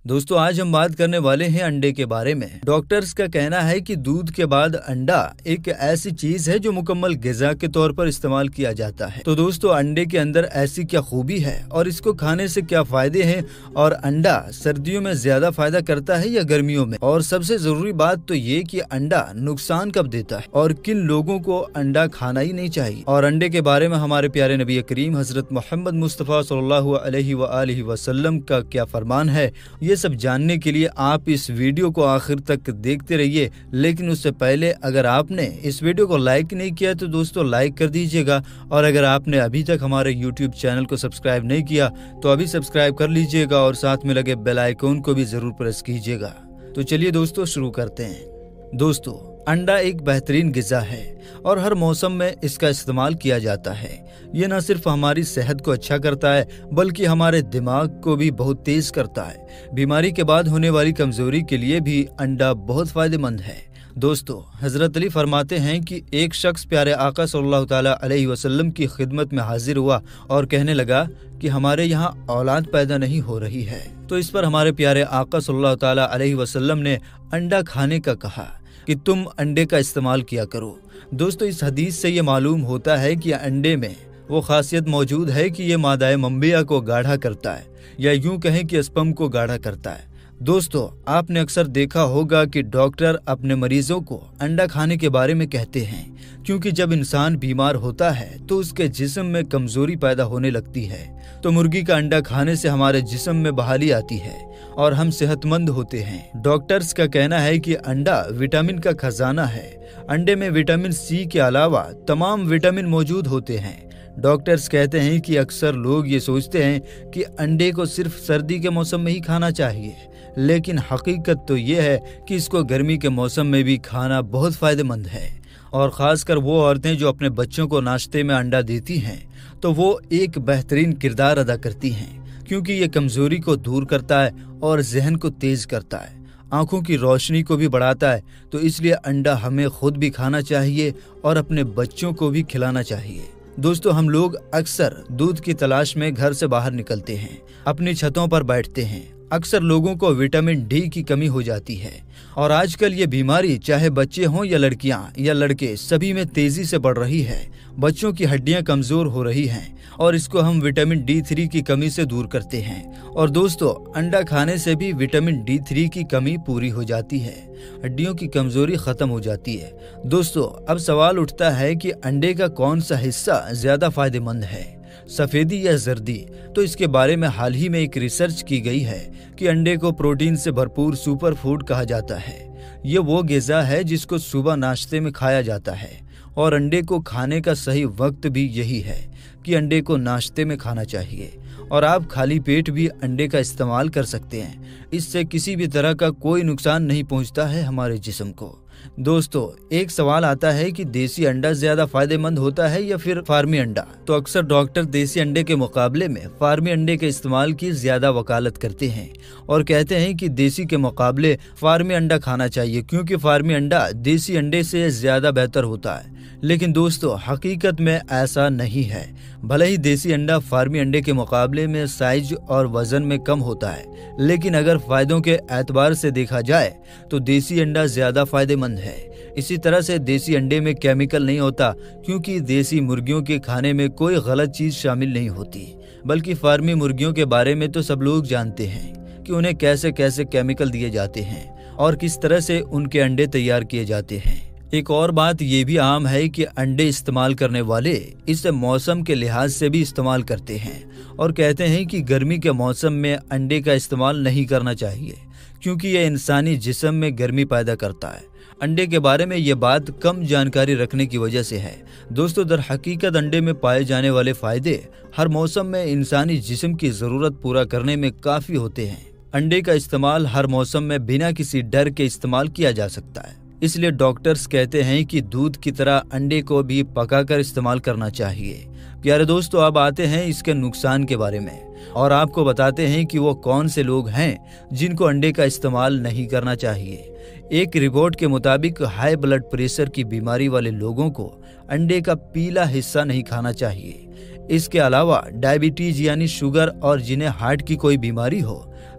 दोस्तों आज हम बात करने वाले हैं अंडे के बारे में। डॉक्टर्स का कहना है कि दूध के बाद अंडा एक ऐसी चीज है जो मुकम्मल ग़िज़ा के तौर पर इस्तेमाल किया जाता है। तो दोस्तों अंडे के अंदर ऐसी क्या खूबी है और इसको खाने से क्या फायदे हैं, और अंडा सर्दियों में ज्यादा फायदा करता है या गर्मियों में, और सबसे जरूरी बात तो ये कि अंडा नुकसान कब देता है और किन लोगों को अंडा खाना ही नहीं चाहिए। और अंडे के बारे में हमारे प्यारे नबी करीम हजरत मोहम्मद मुस्तफ़ा सल्लल्लाहु अलैहि वसल्लम का क्या फरमान है, ये सब जानने के लिए आप इस वीडियो को आखिर तक देखते रहिए। लेकिन उससे पहले अगर आपने इस वीडियो को लाइक नहीं किया तो दोस्तों लाइक कर दीजिएगा, और अगर आपने अभी तक हमारे यूट्यूब चैनल को सब्सक्राइब नहीं किया तो अभी सब्सक्राइब कर लीजिएगा और साथ में लगे बेल आइकन को भी जरूर प्रेस कीजिएगा। तो चलिए दोस्तों शुरू करते हैं। दोस्तों अंडा एक बेहतरीन ग़िज़ा है और हर मौसम में इसका इस्तेमाल किया जाता है। ये न सिर्फ हमारी सेहत को अच्छा करता है बल्कि हमारे दिमाग को भी बहुत तेज करता है। बीमारी के बाद होने वाली कमजोरी के लिए भी अंडा बहुत फायदेमंद है। दोस्तों हजरत अली फरमाते हैं कि एक शख्स प्यारे आका सल्लल्लाहु ताला अलैहि वसल्लम की खिदमत में हाजिर हुआ और कहने लगा कि हमारे यहाँ औलाद पैदा नहीं हो रही है। तो इस पर हमारे प्यारे आका सल्लल्लाहु ताला अलैहि वसल्लम ने अंडा खाने का कहा कि तुम अंडे का इस्तेमाल किया करो। दोस्तों इस हदीस से ये मालूम होता है कि अंडे में वो खासियत मौजूद है कि ये मादाए मंबिया को गाढ़ा करता है, या यूं कहें कि स्पर्म को गाढ़ा करता है। दोस्तों आपने अक्सर देखा होगा कि डॉक्टर अपने मरीजों को अंडा खाने के बारे में कहते हैं, क्योंकि जब इंसान बीमार होता है तो उसके जिस्म में कमजोरी पैदा होने लगती है। तो मुर्गी का अंडा खाने से हमारे जिस्म में बहाली आती है और हम सेहतमंद होते हैं। डॉक्टर्स का कहना है कि अंडा विटामिन का खजाना है। अंडे में विटामिन सी के अलावा तमाम विटामिन मौजूद होते हैं। डॉक्टर्स कहते हैं कि अक्सर लोग ये सोचते हैं कि अंडे को सिर्फ सर्दी के मौसम में ही खाना चाहिए, लेकिन हकीकत तो ये है कि इसको गर्मी के मौसम में भी खाना बहुत फायदेमंद है। और ख़ासकर वो औरतें जो अपने बच्चों को नाश्ते में अंडा देती हैं तो वो एक बेहतरीन किरदार अदा करती हैं, क्योंकि ये कमज़ोरी को दूर करता है और जहन को तेज करता है, आँखों की रोशनी को भी बढ़ाता है। तो इसलिए अंडा हमें खुद भी खाना चाहिए और अपने बच्चों को भी खिलाना चाहिए। दोस्तों हम लोग अक्सर दूध की तलाश में घर से बाहर निकलते हैं, अपनी छतों पर बैठते हैं। अक्सर लोगों को विटामिन डी की कमी हो जाती है, और आजकल ये बीमारी चाहे बच्चे हों या लड़कियां या लड़के सभी में तेजी से बढ़ रही है। बच्चों की हड्डियां कमजोर हो रही हैं और इसको हम विटामिन D3 की कमी से दूर करते हैं। और दोस्तों अंडा खाने से भी विटामिन D3 की कमी पूरी हो जाती है, हड्डियों की कमजोरी खत्म हो जाती है। दोस्तों अब सवाल उठता है कि अंडे का कौन सा हिस्सा ज्यादा फायदेमंद है, सफेदी या जर्दी। तो इसके बारे में हाल ही में एक रिसर्च की गई है कि अंडे को प्रोटीन से भरपूर सुपर फूड कहा जाता है। ये वो ग़िज़ा है जिसको सुबह नाश्ते में खाया जाता है, और अंडे को खाने का सही वक्त भी यही है कि अंडे को नाश्ते में खाना चाहिए। और आप खाली पेट भी अंडे का इस्तेमाल कर सकते हैं, इससे किसी भी तरह का कोई नुकसान नहीं पहुंचता है हमारे जिस्म को। दोस्तों एक सवाल आता है कि देसी अंडा ज्यादा फायदेमंद होता है या फिर फार्मी अंडा। तो अक्सर डॉक्टर देसी अंडे के मुकाबले में फार्मी अंडे के इस्तेमाल की ज्यादा वकालत करते हैं और कहते हैं कि देसी के मुकाबले फार्मी अंडा खाना चाहिए, क्योंकि फार्मी अंडा देसी अंडे से ज्यादा बेहतर होता है। लेकिन दोस्तों हकीकत में ऐसा नहीं है। भले ही देसी अंडा फार्मी अंडे के मुकाबले में साइज और वजन में कम होता है, लेकिन अगर फायदों के एतबार से देखा जाए तो देसी अंडा ज्यादा फायदेमंद है। इसी तरह से देसी अंडे में केमिकल नहीं होता, क्योंकि देसी मुर्गियों के खाने में कोई गलत चीज शामिल नहीं होती। बल्कि फार्मी मुर्गियों के बारे में तो सब लोग जानते हैं कि उन्हें कैसे कैसे केमिकल दिए जाते हैं और किस तरह से उनके अंडे तैयार किए जाते हैं। एक और बात ये भी आम है कि अंडे इस्तेमाल करने वाले इसे मौसम के लिहाज से भी इस्तेमाल करते हैं और कहते हैं कि गर्मी के मौसम में अंडे का इस्तेमाल नहीं करना चाहिए, क्योंकि यह इंसानी जिस्म में गर्मी पैदा करता है। अंडे के बारे में ये बात कम जानकारी रखने की वजह से है। दोस्तों दर हकीकत अंडे में पाए जाने वाले फायदे हर मौसम में इंसानी जिस्म की जरूरत पूरा करने में काफी होते हैं। अंडे का इस्तेमाल हर मौसम में बिना किसी डर के इस्तेमाल किया जा सकता है। इसलिए डॉक्टर्स कहते हैं कि दूध की तरह अंडे को भी पकाकर इस्तेमाल करना चाहिए। प्यारे दोस्तों अब आते हैं इसके नुकसान के बारे में और आपको बताते हैं कि वो कौन से लोग हैं जिनको अंडे का इस्तेमाल नहीं करना चाहिए। एक रिपोर्ट के मुताबिक हाई ब्लड प्रेशर की बीमारी वाले लोगों को अंडे का पीला हिस्सा नहीं खाना चाहिए। इसके अलावा डायबिटीज यानी शुगर और जिन्हें हार्ट की कोई बीमारी हो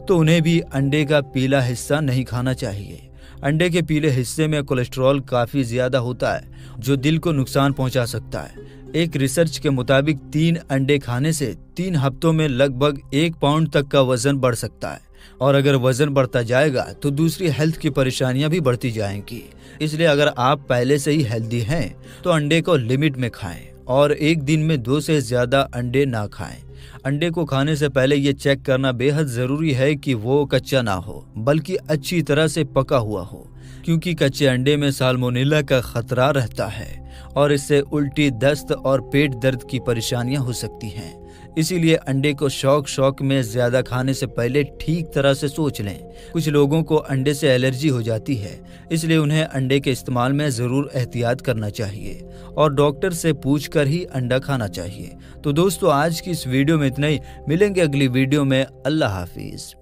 तो उन्हें भी अंडे का पीला हिस्सा नहीं खाना चाहिए। अंडे के पीले हिस्से में कोलेस्ट्रॉल काफी ज्यादा होता है जो दिल को नुकसान पहुंचा सकता है। एक रिसर्च के मुताबिक 3 अंडे खाने से 3 हफ्तों में लगभग 1 पाउंड तक का वजन बढ़ सकता है, और अगर वजन बढ़ता जाएगा तो दूसरी हेल्थ की परेशानियां भी बढ़ती जाएंगी। इसलिए अगर आप पहले से ही हेल्दी हैं तो अंडे को लिमिट में खाएं और एक दिन में 2 से ज्यादा अंडे ना खाएं। अंडे को खाने से पहले ये चेक करना बेहद जरूरी है कि वो कच्चा ना हो बल्कि अच्छी तरह से पका हुआ हो, क्योंकि कच्चे अंडे में साल्मोनेला का खतरा रहता है और इससे उल्टी, दस्त और पेट दर्द की परेशानियां हो सकती हैं। इसीलिए अंडे को शौक में ज्यादा खाने से पहले ठीक तरह से सोच लें। कुछ लोगों को अंडे से एलर्जी हो जाती है, इसलिए उन्हें अंडे के इस्तेमाल में जरूर एहतियात करना चाहिए और डॉक्टर से पूछकर ही अंडा खाना चाहिए। तो दोस्तों, आज की इस वीडियो में इतना ही। मिलेंगे अगली वीडियो में। अल्लाह हाफिज।